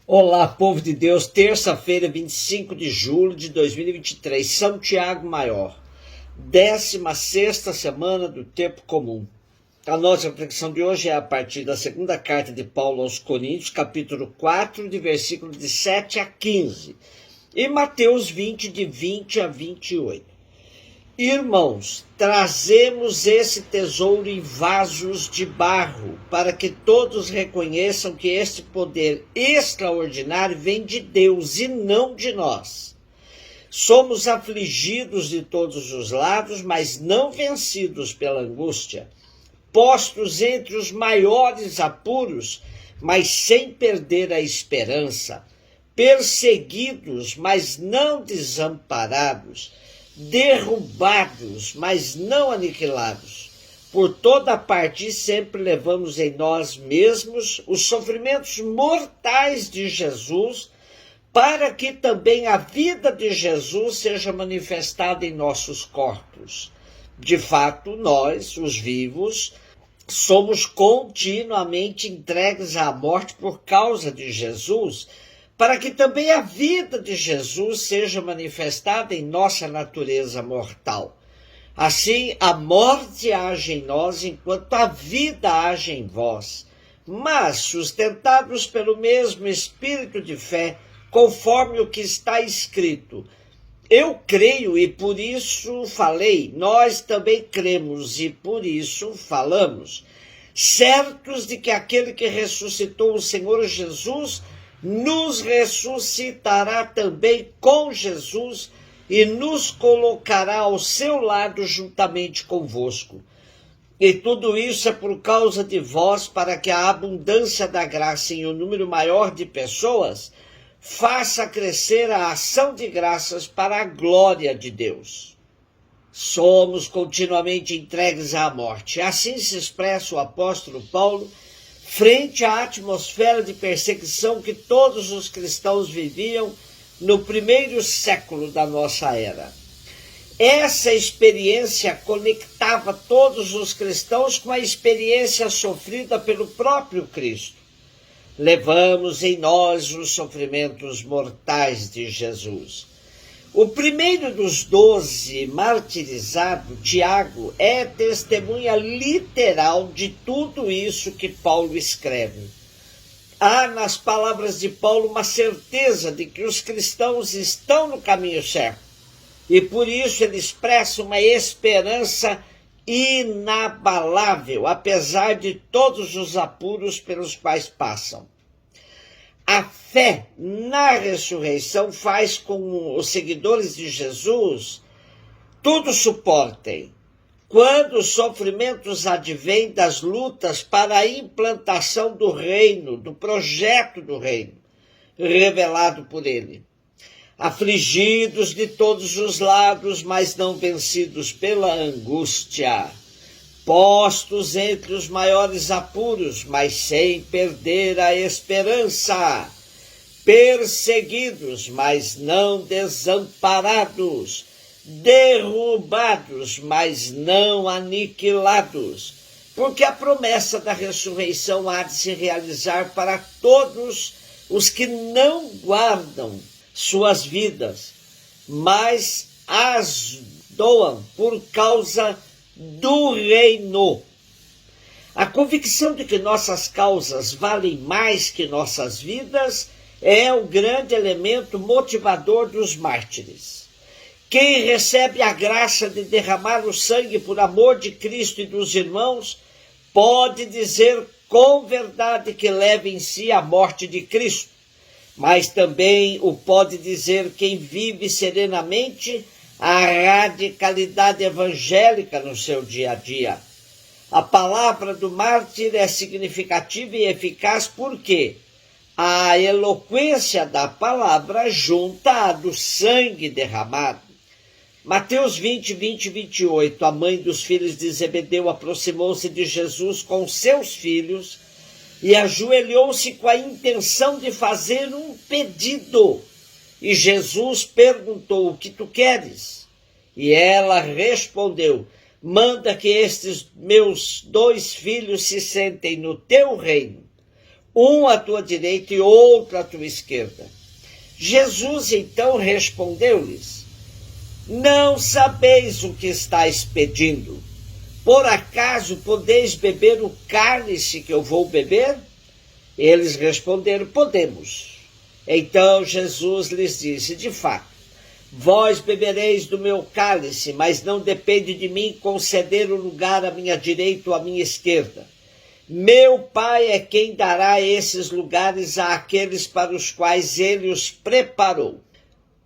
Olá, povo de Deus, terça-feira, 25 de julho de 2023, São Tiago Maior, 16ª semana do tempo comum. A nossa reflexão de hoje é a partir da segunda carta de Paulo aos Coríntios, capítulo 4, de versículos de 7 a 15, e Mateus 20, de 20 a 28. Irmãos, trazemos esse tesouro em vasos de barro, para que todos reconheçam que este poder extraordinário vem de Deus e não de nós. Somos afligidos de todos os lados, mas não vencidos pela angústia, postos entre os maiores apuros, mas sem perder a esperança, perseguidos, mas não desamparados, derrubados, mas não aniquilados. Por toda parte sempre levamos em nós mesmos os sofrimentos mortais de Jesus, para que também a vida de Jesus seja manifestada em nossos corpos. De fato, nós, os vivos, somos continuamente entregues à morte por causa de Jesus, para que também a vida de Jesus seja manifestada em nossa natureza mortal. Assim, a morte age em nós enquanto a vida age em vós, mas sustentados pelo mesmo espírito de fé, conforme o que está escrito: eu creio e por isso falei, nós também cremos e por isso falamos, certos de que aquele que ressuscitou o Senhor Jesus nos ressuscitará também com Jesus e nos colocará ao seu lado juntamente convosco. E tudo isso é por causa de vós, para que a abundância da graça em um número maior de pessoas faça crescer a ação de graças para a glória de Deus. Somos continuamente entregues à morte. Assim se expressa o apóstolo Paulo frente à atmosfera de perseguição que todos os cristãos viviam no primeiro século da nossa era. Essa experiência conectava todos os cristãos com a experiência sofrida pelo próprio Cristo. Levamos em nós os sofrimentos mortais de Jesus. O primeiro dos 12 martirizado, Tiago, é testemunha literal de tudo isso que Paulo escreve. Há nas palavras de Paulo uma certeza de que os cristãos estão no caminho certo, e por isso ele expressa uma esperança inabalável, apesar de todos os apuros pelos quais passam. A fé na ressurreição faz com que os seguidores de Jesus tudo suportem. Quando os sofrimentos advêm das lutas para a implantação do reino, do projeto do reino, revelado por ele. Afligidos de todos os lados, mas não vencidos pela angústia. Postos entre os maiores apuros, mas sem perder a esperança. Perseguidos, mas não desamparados. Derrubados, mas não aniquilados. Porque a promessa da ressurreição há de se realizar para todos os que não guardam suas vidas, mas as doam por causa do reino. A convicção de que nossas causas valem mais que nossas vidas é o grande elemento motivador dos mártires. Quem recebe a graça de derramar o sangue por amor de Cristo e dos irmãos, pode dizer com verdade que leva em si a morte de Cristo, mas também o pode dizer quem vive serenamente a radicalidade evangélica no seu dia a dia. A palavra do mártir é significativa e eficaz porque a eloquência da palavra junta a do sangue derramado. Mateus 20, 20 e 28, a mãe dos filhos de Zebedeu aproximou-se de Jesus com seus filhos e ajoelhou-se com a intenção de fazer um pedido. E Jesus perguntou: o que tu queres? E ela respondeu: manda que estes meus 2 filhos se sentem no teu reino, um à tua direita e outro à tua esquerda. Jesus então respondeu-lhes: não sabeis o que estáis pedindo. Por acaso podeis beber o cálice que eu vou beber? Eles responderam: podemos. Então Jesus lhes disse: de fato, vós bebereis do meu cálice, mas não depende de mim conceder o lugar à minha direita ou à minha esquerda. Meu Pai é quem dará esses lugares àqueles para os quais ele os preparou.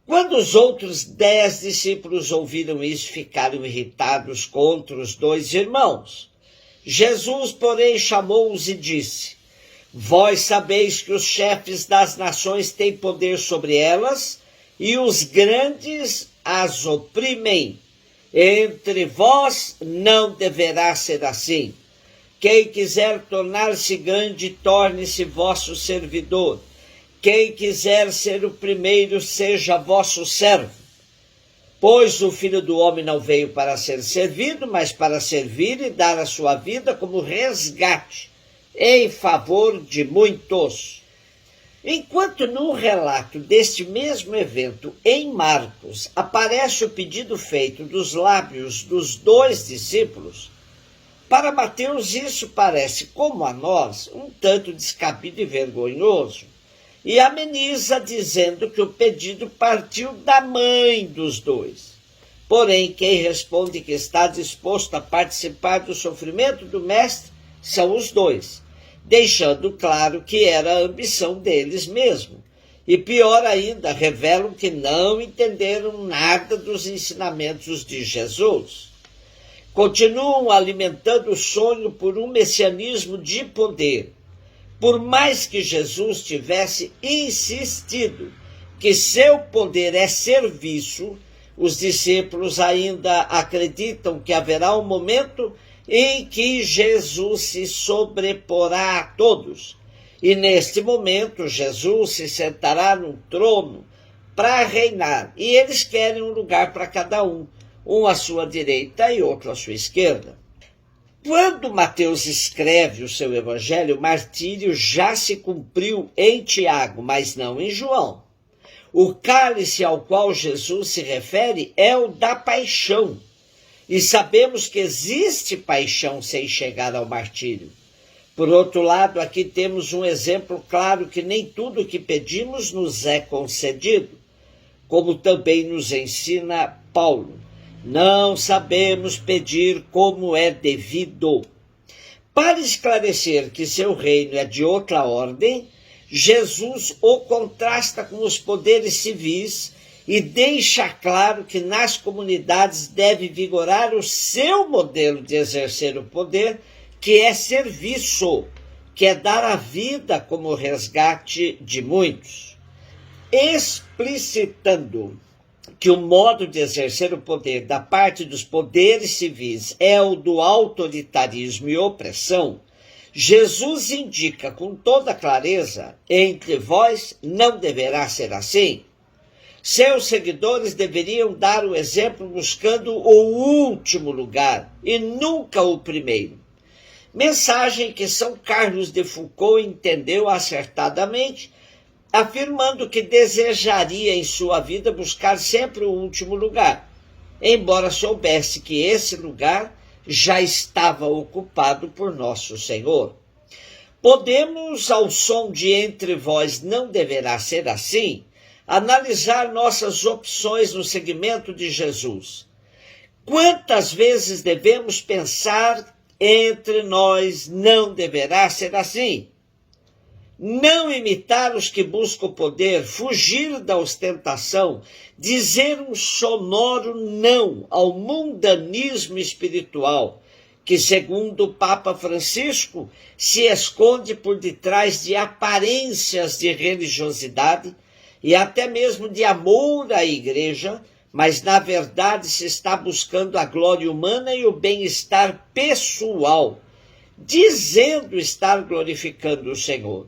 Quando os outros 10 discípulos ouviram isso, ficaram irritados contra os 2 irmãos. Jesus, porém, chamou-os e disse: vós sabeis que os chefes das nações têm poder sobre elas, e os grandes as oprimem. Entre vós não deverá ser assim. Quem quiser tornar-se grande, torne-se vosso servidor. Quem quiser ser o primeiro, seja vosso servo. Pois o Filho do Homem não veio para ser servido, mas para servir e dar a sua vida como resgate em favor de muitos. Enquanto no relato deste mesmo evento, em Marcos, aparece o pedido feito dos lábios dos 2 discípulos, para Mateus isso parece, como a nós, um tanto descabido e vergonhoso, e ameniza dizendo que o pedido partiu da mãe dos 2. Porém, quem responde que está disposto a participar do sofrimento do mestre são os 2, deixando claro que era a ambição deles mesmo. E pior ainda, revelam que não entenderam nada dos ensinamentos de Jesus. Continuam alimentando o sonho por um messianismo de poder. Por mais que Jesus tivesse insistido que seu poder é serviço, os discípulos ainda acreditam que haverá um momento em que Jesus se sobreporá a todos. E neste momento Jesus se sentará no trono para reinar. E eles querem um lugar para cada um à sua direita e outro à sua esquerda. Quando Mateus escreve o seu evangelho, o martírio já se cumpriu em Tiago, mas não em João. O cálice ao qual Jesus se refere é o da paixão. E sabemos que existe paixão sem chegar ao martírio. Por outro lado, aqui temos um exemplo claro que nem tudo o que pedimos nos é concedido, como também nos ensina Paulo. Não sabemos pedir como é devido. Para esclarecer que seu reino é de outra ordem, Jesus o contrasta com os poderes civis e deixa claro que nas comunidades deve vigorar o seu modelo de exercer o poder, que é serviço, que é dar a vida como resgate de muitos. Explicitando que o modo de exercer o poder da parte dos poderes civis é o do autoritarismo e opressão, Jesus indica com toda clareza: entre vós não deverá ser assim. Seus seguidores deveriam dar o exemplo buscando o último lugar e nunca o primeiro. Mensagem que São Carlos de Foucault entendeu acertadamente, afirmando que desejaria em sua vida buscar sempre o último lugar, embora soubesse que esse lugar já estava ocupado por nosso Senhor. Podemos, ao som de entre vós não deverá ser assim, analisar nossas opções no seguimento de Jesus. Quantas vezes devemos pensar entre nós não deverá ser assim? Não imitar os que buscam o poder, fugir da ostentação, dizer um sonoro não ao mundanismo espiritual, que, segundo o Papa Francisco, se esconde por detrás de aparências de religiosidade e até mesmo de amor à igreja, mas na verdade se está buscando a glória humana e o bem-estar pessoal, dizendo estar glorificando o Senhor.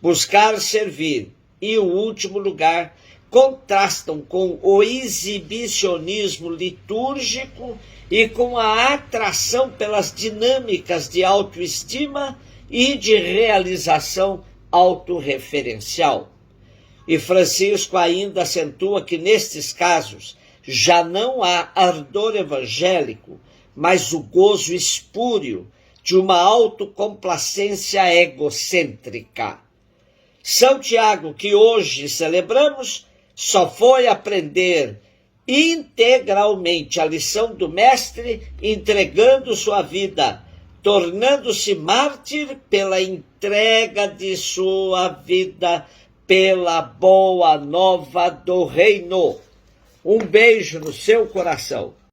Buscar servir e o último lugar contrastam com o exibicionismo litúrgico e com a atração pelas dinâmicas de autoestima e de realização autorreferencial. E Francisco ainda acentua que nestes casos já não há ardor evangélico, mas o gozo espúrio de uma autocomplacência egocêntrica. São Tiago, que hoje celebramos, só foi aprender integralmente a lição do Mestre, entregando sua vida, tornando-se mártir pela entrega de sua vida pela boa nova do reino. Um beijo no seu coração.